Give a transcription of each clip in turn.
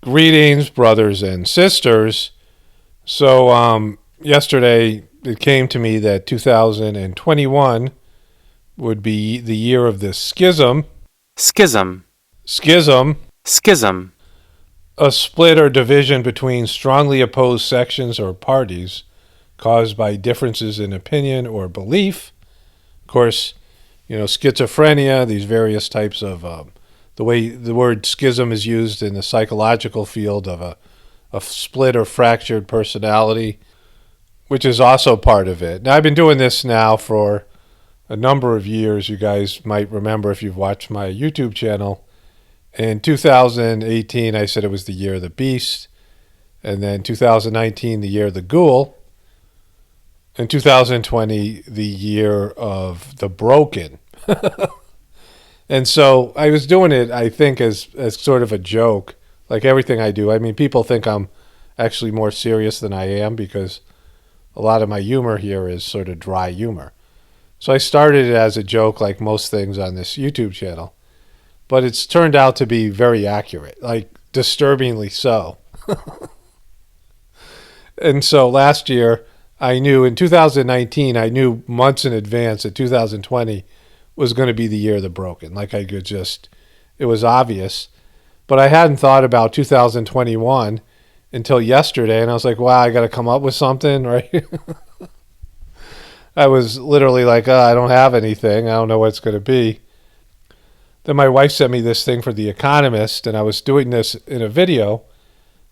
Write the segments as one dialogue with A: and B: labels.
A: Greetings, brothers and sisters. So, yesterday it came to me that 2021 would be the year of the schism.
B: Schism.
A: Schism,
B: Schism.
A: a split or division between strongly opposed sections or parties caused by differences in opinion or belief. Of course, schizophrenia, these various types of, the way the word schism is used in the psychological field of a split or fractured personality, which is also part of it. Now, I've been doing this now for a number of years. You guys might remember if you've watched my YouTube channel. In 2018, I said it was the year of the beast. And then 2019, the year of the ghoul. In 2020, the year of the broken. And so I was doing it, I think, as sort of a joke, like everything I do. I mean, people think I'm actually more serious than I am because a lot of my humor here is sort of dry humor. So I started it as a joke, like most things on this YouTube channel. But it's turned out to be very accurate, like disturbingly so. And so last year, I knew in 2019, I knew months in advance that 2020 was going to be the year of the broken. Like I could just, it was obvious. But I hadn't thought about 2021 until yesterday. And I was like, wow, I got to come up with something, right? I was literally like, I don't have anything. I don't know what it's going to be. Then my wife sent me this thing for The Economist, and I was doing this in a video.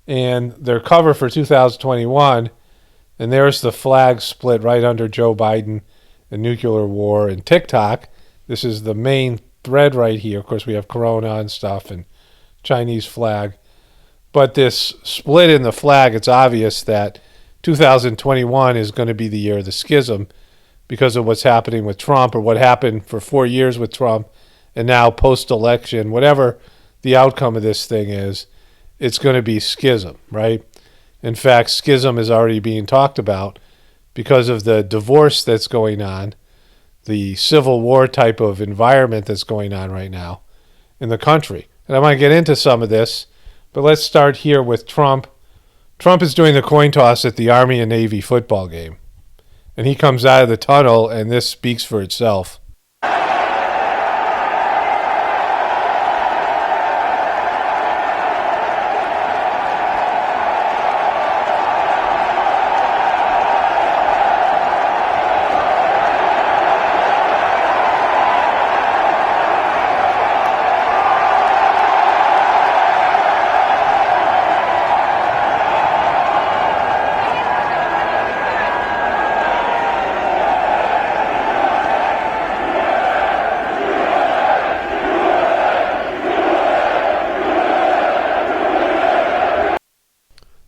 A: And their cover for 2021, and there's the flag split right under Joe Biden and nuclear war and TikTok. This is the main thread right here. Of course, we have Corona and stuff and Chinese flag. But this split in the flag, it's obvious that 2021 is going to be the year of the schism because of what's happening with Trump, or what happened for 4 years with Trump, and now post-election, whatever the outcome of this thing is, it's going to be schism, right? In fact, schism is already being talked about because of the divorce that's going on, the civil war type of environment that's going on right now in the country. And I want to get into some of this, but let's start here with Trump. Trump is doing the coin toss at the Army and Navy football game. And he comes out of the tunnel, and this speaks for itself.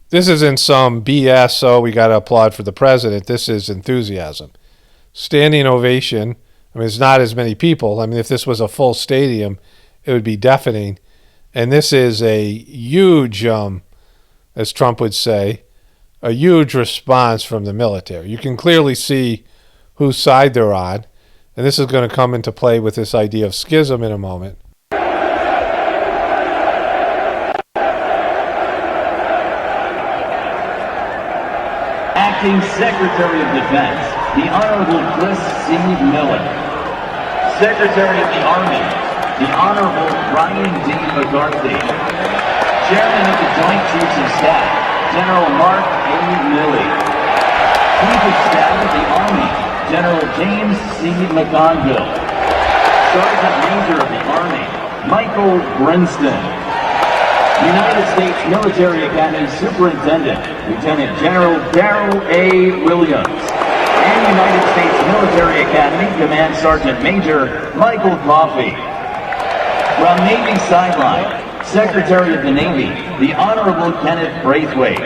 A: This isn't some BS, so we got to applaud for the president. This is enthusiasm. Standing ovation. I mean, it's not as many people. I mean, if this was a full stadium, it would be deafening. And this is a huge, as Trump would say, a huge response from the military. You can clearly see whose side they're on. And this is going to come into play with this idea of schism in a moment.
C: Acting Secretary of Defense, the Honorable Chris C. Miller. Secretary of the Army, the Honorable Brian D. McCarthy. Chairman of the Joint Chiefs of Staff, General Mark A. Milley. Chief of Staff of the Army, General James C. McConville. Sergeant Major of the Army, Michael Brinston. United States Military Academy Superintendent, Lieutenant General Darrell A. Williams. And United States Military Academy Command Sergeant Major Michael Coffey. From Navy sideline, Secretary of the Navy, the Honorable Kenneth Braithwaite.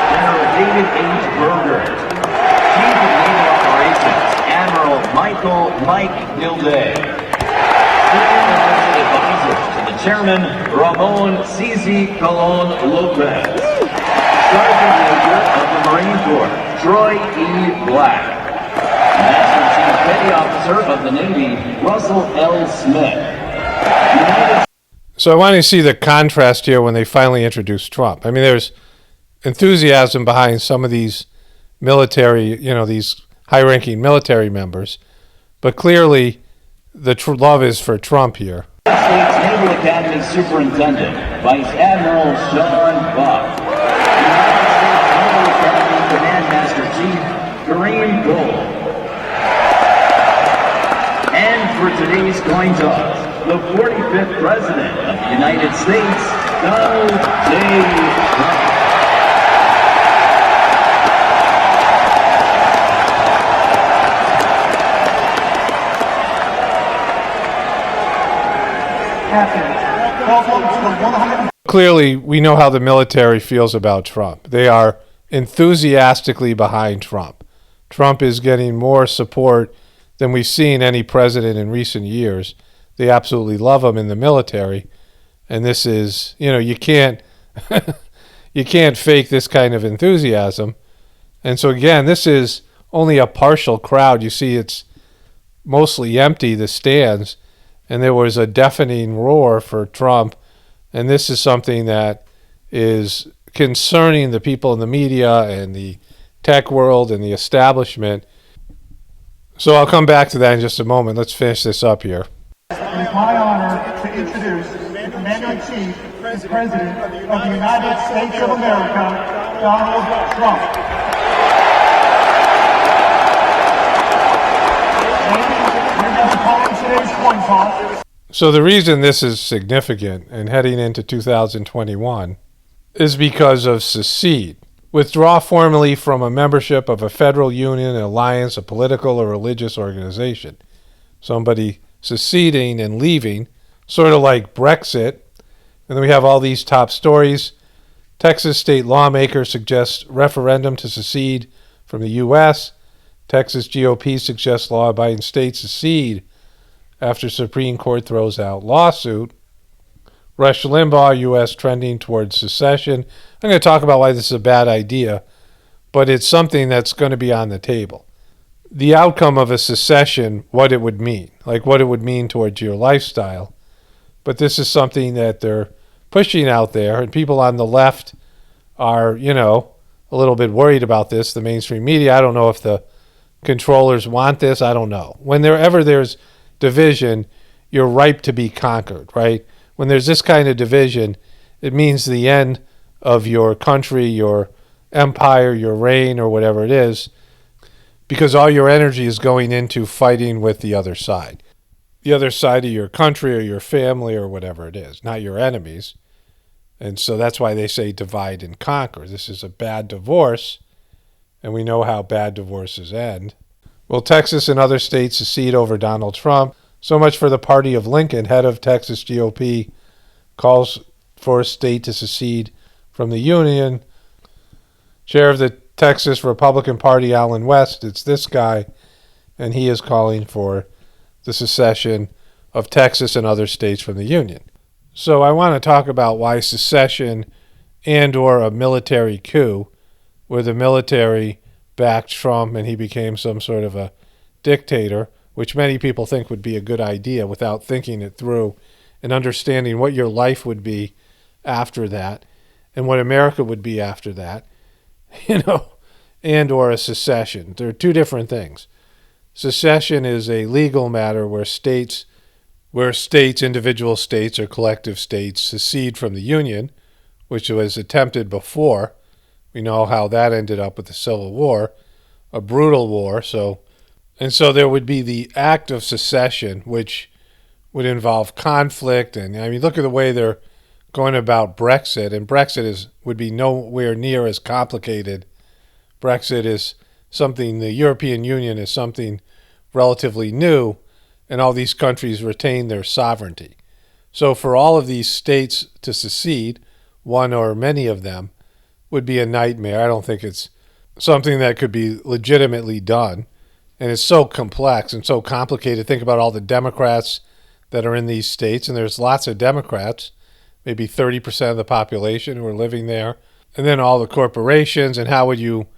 C: General David H. Berger. Chief of Naval Operations, Admiral Michael Mike Gilday. Advisors to the Chairman, Ramon Cici Colon Lopez. Sergeant Major of the Marine Corps, Troy E. Black. Master Chief Petty Officer of the Navy, Russell L. Smith. United
A: So I want to see the contrast here when they finally introduced Trump. I mean, there's enthusiasm behind some of these military, these high-ranking military members, but clearly the love is for Trump here.
C: States Naval Academy Superintendent, Vice Admiral Sean Buck. United States Naval Academy Command Master Chief Kareem Gold. And for today's coin toss, the 45th President of the United States, Donald J. Trump.
A: Clearly, we know how the military feels about Trump. They are enthusiastically behind Trump. Trump is getting more support than we've seen any president in recent years. They absolutely love him in the military. And this is, you can't you can't fake this kind of enthusiasm. And so again, this is only a partial crowd. You see it's mostly empty, the stands, and there was a deafening roar for Trump. And this is something that is concerning the people in the media and the tech world and the establishment. So I'll come back to that in just a moment. Let's finish this up here.
D: It is my honor to introduce the Commander-in-Chief and President of the United States of America, Donald Trump. We're going to be calling today's coin toss.
A: So the reason this is significant and heading into 2021 is because of secede. Withdraw formally from a membership of a federal union, an alliance, a political or religious organization. Somebody seceding and leaving, sort of like Brexit. And then we have all these top stories. Texas state lawmaker suggests referendum to secede from the U.S. Texas GOP suggests law-abiding states secede after Supreme Court throws out lawsuit. Rush Limbaugh, U.S. trending towards secession. I'm going to talk about why this is a bad idea, but it's something that's going to be on the table. The outcome of a secession, what it would mean, like what it would mean towards your lifestyle. But this is something that they're pushing out there, and people on the left are, a little bit worried about this, the mainstream media. I don't know if the controllers want this. I don't know. Whenever there's division, you're ripe to be conquered, right? When there's this kind of division, it means the end of your country, your empire, your reign, or whatever it is, because all your energy is going into fighting with the other side of your country or your family or whatever it is, not your enemies. And so that's why they say divide and conquer. This is a bad divorce, and we know how bad divorces end. Will Texas and other states secede over Donald Trump? So much for the party of Lincoln. Head of Texas GOP calls for a state to secede from the Union. Chair of the Texas Republican Party, Alan West, it's this guy, and he is calling for the secession of Texas and other states from the Union. So I want to talk about why secession and or a military coup, where the military backed Trump and he became some sort of a dictator, which many people think would be a good idea without thinking it through and understanding what your life would be after that and what America would be after that, and or a secession. They're two different things. Secession is a legal matter where individual states or collective states secede from the Union, which was attempted before. We know how that ended up with the Civil War, a brutal war. So there would be the act of secession, which would involve conflict. And look at the way they're going about Brexit. And Brexit would be nowhere near as complicated. Brexit is something, the European Union is something relatively new, and all these countries retain their sovereignty. So for all of these states to secede, one or many of them, would be a nightmare. I don't think it's something that could be legitimately done. And it's so complex and so complicated. Think about all the Democrats that are in these states, and there's lots of Democrats, maybe 30% of the population who are living there. And then all the corporations, and how would you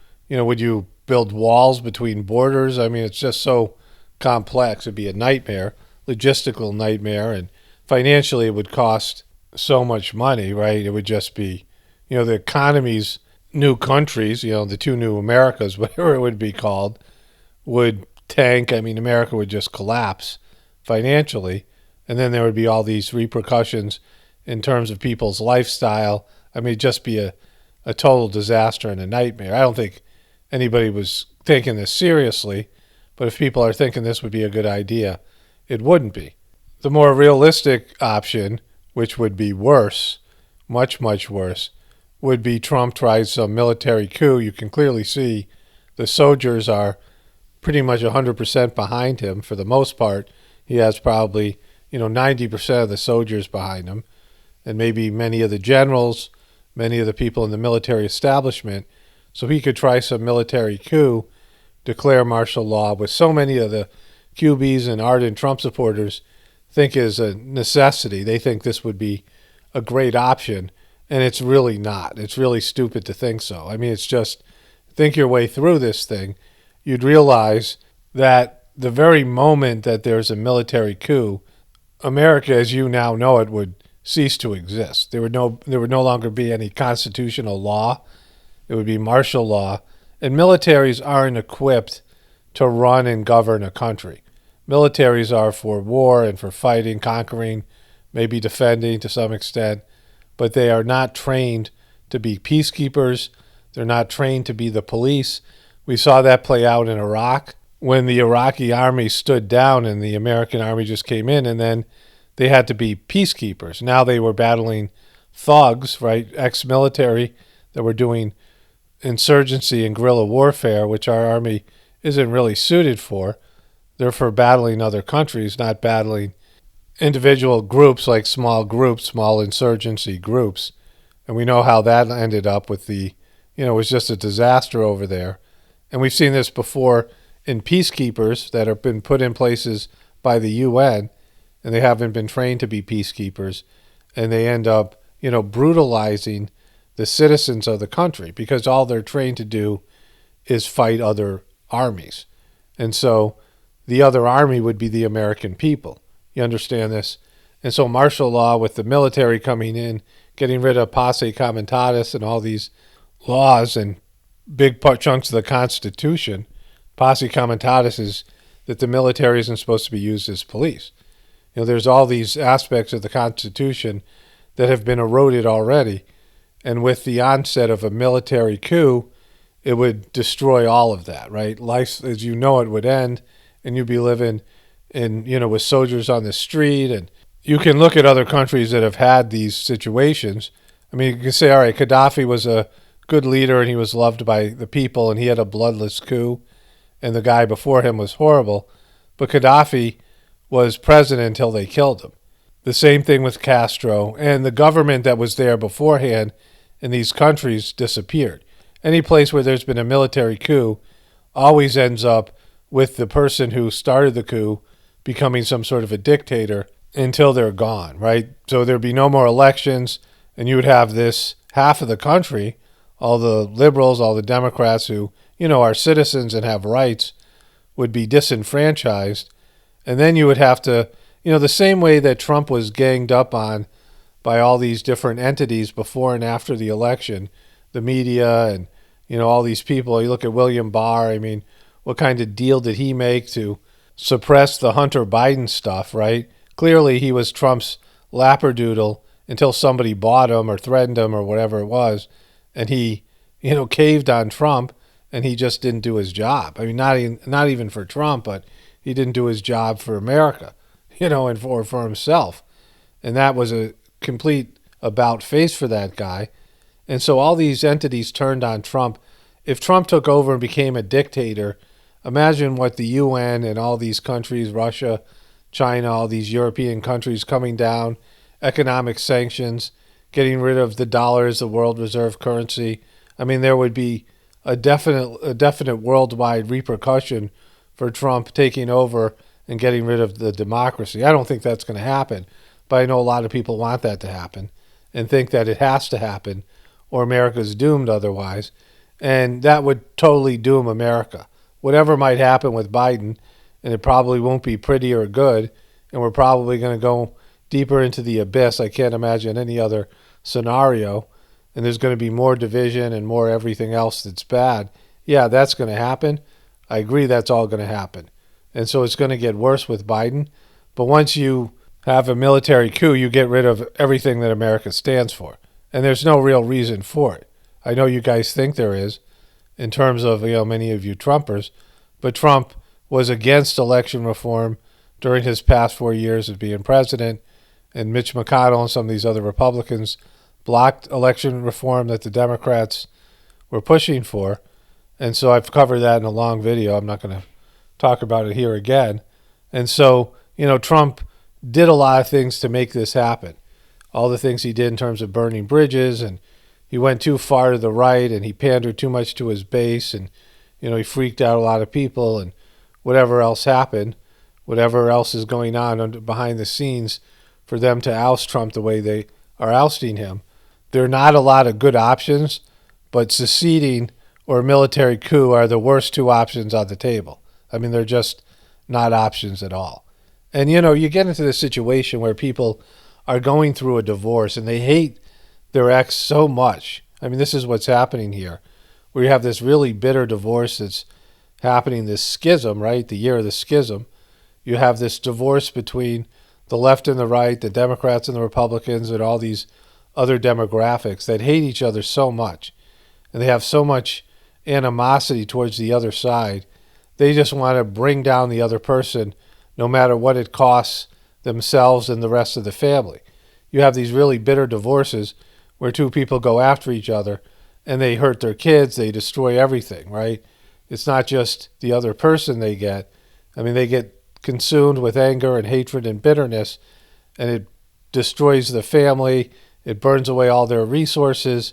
A: build walls between borders? It's just so complex. It'd be a nightmare, logistical nightmare, and financially it would cost so much money, right? It would just be, the economies, new countries, the two new Americas, whatever it would be called, would tank. I mean, America would just collapse financially. And then there would be all these repercussions in terms of people's lifestyle. I mean, it'd just be a total disaster and a nightmare. I don't think anybody was taking this seriously, but if people are thinking this would be a good idea, it wouldn't be. The more realistic option, which would be worse, much, much worse, would be Trump tries some military coup. You can clearly see the soldiers are pretty much 100% behind him for the most part. He has probably, 90% of the soldiers behind him, and maybe many of the generals, many of the people in the military establishment. So he could try some military coup, declare martial law, with so many of the QBs and ardent Trump supporters think is a necessity. They think this would be a great option, and it's really not. It's really stupid to think so. I mean, it's just think your way through this thing. You'd realize that the very moment that there's a military coup, America, as you now know it, would cease to exist. There would no longer be any constitutional law. It would be martial law. And militaries aren't equipped to run and govern a country. Militaries are for war and for fighting, conquering, maybe defending to some extent, but they are not trained to be peacekeepers. They're not trained to be the police. We saw that play out in Iraq when the Iraqi army stood down and the American army just came in, and then they had to be peacekeepers. Now they were battling thugs, right, ex-military that were doing insurgency and guerrilla warfare, which our army isn't really suited for. They're for battling other countries, not battling individual groups like small groups, small insurgency groups. And we know how that ended up with it was just a disaster over there. And we've seen this before in peacekeepers that have been put in places by the UN, and they haven't been trained to be peacekeepers, and they end up, brutalizing the citizens of the country because all they're trained to do is fight other armies. And so the other army would be the American people. You understand this? And so martial law with the military coming in, getting rid of posse comitatus and all these laws and big chunks of the Constitution. Posse comitatus is that the military isn't supposed to be used as police. There's all these aspects of the Constitution that have been eroded already. And with the onset of a military coup, it would destroy all of that, right? Life, as you know, it would end, and you'd be living in, with soldiers on the street. And you can look at other countries that have had these situations. I mean, you can say, all right, Gaddafi was a good leader and he was loved by the people and he had a bloodless coup, and the guy before him was horrible. But Gaddafi was president until they killed him. The same thing with Castro, and the government that was there beforehand in these countries disappeared. Any place where there's been a military coup always ends up with the person who started the coup becoming some sort of a dictator until they're gone, right? So there'd be no more elections, and you would have this half of the country, all the liberals, all the Democrats who, are citizens and have rights, would be disenfranchised. And then you would have to, the same way that Trump was ganged up on by all these different entities before and after the election, the media and, all these people. You look at William Barr, I mean, what kind of deal did he make to suppress the Hunter Biden stuff, right? Clearly he was Trump's labradoodle until somebody bought him or threatened him or whatever it was, and he, caved on Trump, and he just didn't do his job. I mean, not even for Trump, but he didn't do his job for America, and for himself. And that was a complete about face for that guy. And so all these entities turned on Trump. If Trump took over and became a dictator, imagine what the UN and all these countries, Russia, China, all these European countries coming down, economic sanctions, getting rid of the dollar as the world reserve currency. I mean, there would be a definite worldwide repercussion for Trump taking over and getting rid of the democracy. I don't think that's going to happen, but I know a lot of people want that to happen and think that it has to happen or America's doomed otherwise. And that would totally doom America. Whatever might happen with Biden, and it probably won't be pretty or good, and we're probably going to go deeper into the abyss. I can't imagine any other scenario. And there's going to be more division and more everything else that's bad. Yeah, that's going to happen. I agree that's all going to happen. And so it's going to get worse with Biden. But once you have a military coup, you get rid of everything that America stands for. And there's no real reason for it. I know you guys think there is in terms of, many of you Trumpers, but Trump was against election reform during his past 4 years of being president, and Mitch McConnell and some of these other Republicans blocked election reform that the Democrats were pushing for. And so I've covered that in a long video. I'm not going to talk about it here again. And so, Trump did a lot of things to make this happen. All the things he did in terms of burning bridges, and he went too far to the right, and he pandered too much to his base, and, he freaked out a lot of people, and whatever else happened, whatever else is going on behind the scenes for them to oust Trump the way they are ousting him. There are not a lot of good options, but seceding or a military coup are the worst two options on the table. I mean, they're just not options at all. And, you get into this situation where people are going through a divorce and they hate their ex so much. I mean, this is what's happening here, where you have this really bitter divorce that's happening, this schism, right? The year of the schism. You have this divorce between the left and the right, the Democrats and the Republicans, and all these other demographics that hate each other so much. And they have so much animosity towards the other side. They just want to bring down the other person no matter what it costs themselves and the rest of the family. You have these really bitter divorces where two people go after each other and they hurt their kids, they destroy everything, right? It's not just the other person they get. I mean, they get consumed with anger and hatred and bitterness, and it destroys the family, it burns away all their resources,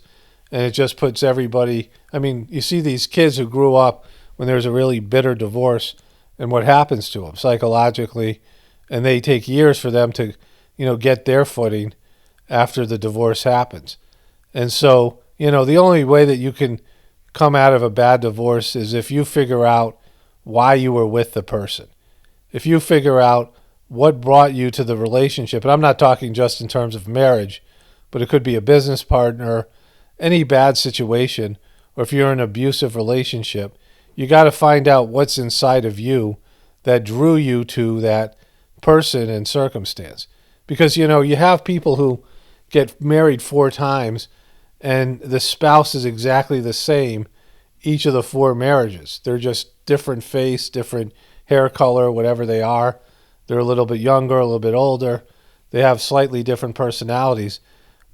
A: and it just puts everybody... I mean, you see these kids who grew up when there's a really bitter divorce and what happens to them psychologically, and they take years for them to, get their footing after the divorce happens. And so, the only way that you can come out of a bad divorce is if you figure out why you were with the person. If you figure out what brought you to the relationship, and I'm not talking just in terms of marriage, but it could be a business partner, any bad situation, or if you're in an abusive relationship, you got to find out what's inside of you that drew you to that person and circumstance. Because, you have people who get married 4 times and the spouse is exactly the same each of the 4 marriages. They're just different face, different hair color, whatever they are. They're a little bit younger, a little bit older. They have slightly different personalities.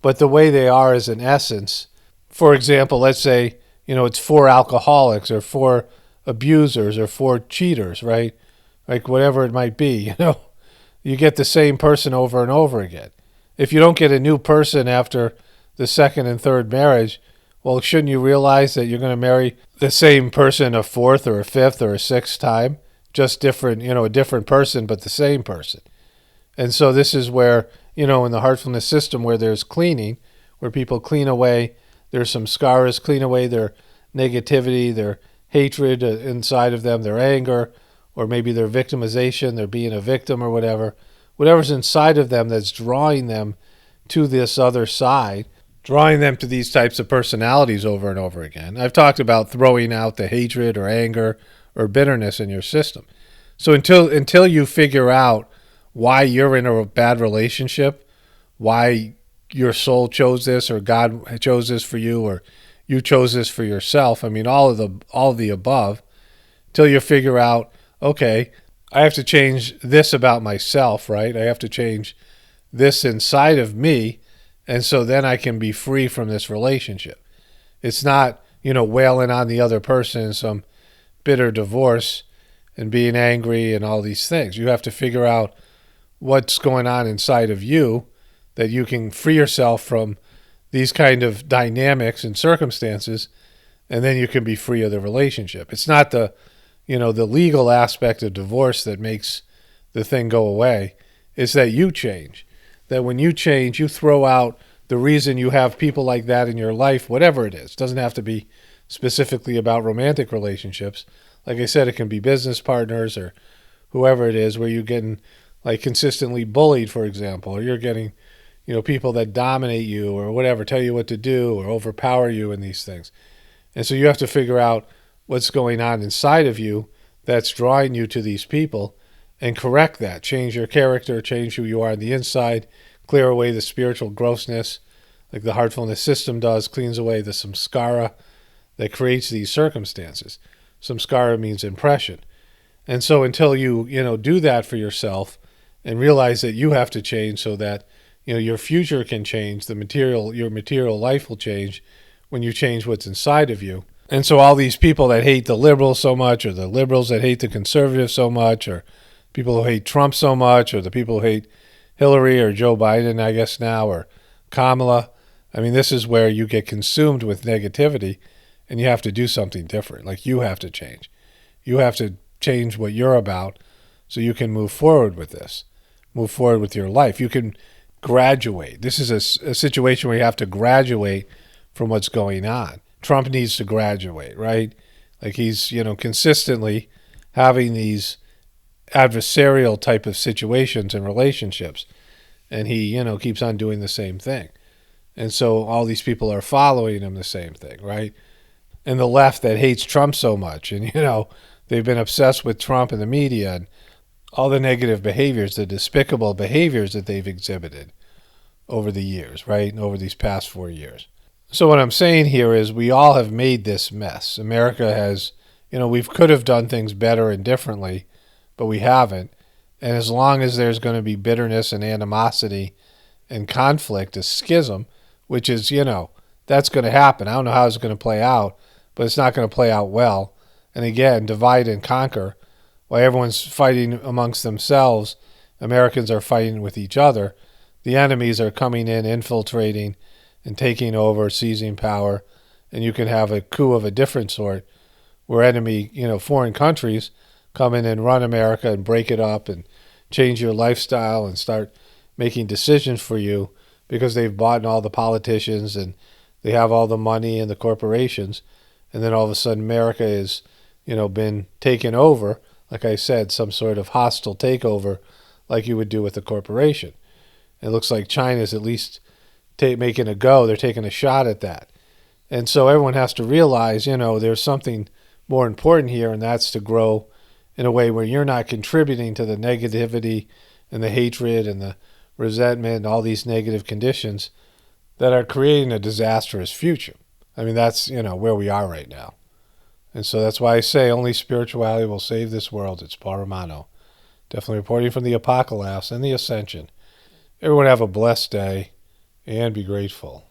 A: But the way they are is in essence, for example, let's say, it's 4 alcoholics or 4 abusers or 4 cheaters, right? Like whatever it might be, you get the same person over and over again. If you don't get a new person after the second and third marriage, well, shouldn't you realize that you're going to marry the same person a 4th or a 5th or a 6th time? Just different, a different person, but the same person. And so this is where, in the heartfulness system where there's cleaning, where people clean away, there's some scars, clean away their negativity, their hatred inside of them, their anger, or maybe their victimization, they're being a victim or whatever. Whatever's inside of them that's drawing them to this other side, drawing them to these types of personalities over and over again. I've talked about throwing out the hatred or anger or bitterness in your system. So until you figure out why you're in a bad relationship, why your soul chose this or God chose this for you or you chose this for yourself, I mean, all of the above, till you figure out, okay, I have to change this about myself, right? I have to change this inside of me, and so then I can be free from this relationship. It's not, wailing on the other person in some bitter divorce and being angry and all these things. You have to figure out what's going on inside of you that you can free yourself from these kind of dynamics and circumstances, and then you can be free of the relationship. It's not the legal aspect of divorce that makes the thing go away. It's that you change. That when you change, you throw out the reason you have people like that in your life, whatever it is. It doesn't have to be specifically about romantic relationships. Like I said, it can be business partners or whoever it is where you're getting like consistently bullied, for example, or you're getting, people that dominate you or whatever, tell you what to do or overpower you in these things. And so you have to figure out what's going on inside of you that's drawing you to these people and correct that. Change your character, change who you are on the inside, clear away the spiritual grossness, like the heartfulness system does, cleans away the samskara that creates these circumstances. Samskara means impression. And so until you, do that for yourself and realize that you have to change so that, your future can change, your material life will change when you change what's inside of you. And so all these people that hate the liberals so much, or the liberals that hate the conservatives so much, or people who hate Trump so much, or the people who hate Hillary or Joe Biden, I guess now, or Kamala, I mean, this is where you get consumed with negativity and you have to do something different. Like, you have to change. You have to change what you're about so you can move forward with this, move forward with your life. You can graduate. This is a situation where you have to graduate from what's going on. Trump needs to graduate, right? Like, he's, consistently having these adversarial type of situations and relationships, and he, keeps on doing the same thing. And so all these people are following him the same thing, right? And the left that hates Trump so much, and, they've been obsessed with Trump and the media and all the negative behaviors, the despicable behaviors that they've exhibited over the years, right? And over these past 4 years. So what I'm saying here is we all have made this mess. America has, we could have done things better and differently, but we haven't. And as long as there's going to be bitterness and animosity and conflict, a schism, which is, that's going to happen. I don't know how it's going to play out, but it's not going to play out well. And again, divide and conquer. While everyone's fighting amongst themselves, Americans are fighting with each other. The enemies are coming in, infiltrating, and taking over, seizing power. And you can have a coup of a different sort where enemy, foreign countries come in and run America and break it up and change your lifestyle and start making decisions for you because they've bought in all the politicians and they have all the money and the corporations. And then all of a sudden America is, been taken over, like I said, some sort of hostile takeover like you would do with a corporation. It looks like China's at least making a go. They're taking a shot at that. And so everyone has to realize, there's something more important here, and that's to grow in a way where you're not contributing to the negativity and the hatred and the resentment and all these negative conditions that are creating a disastrous future. I mean, that's, where we are right now. And so that's why I say only spirituality will save this world. It's Paul Romano. Definitely reporting from the Apocalypse and the Ascension. Everyone have a blessed day and be grateful.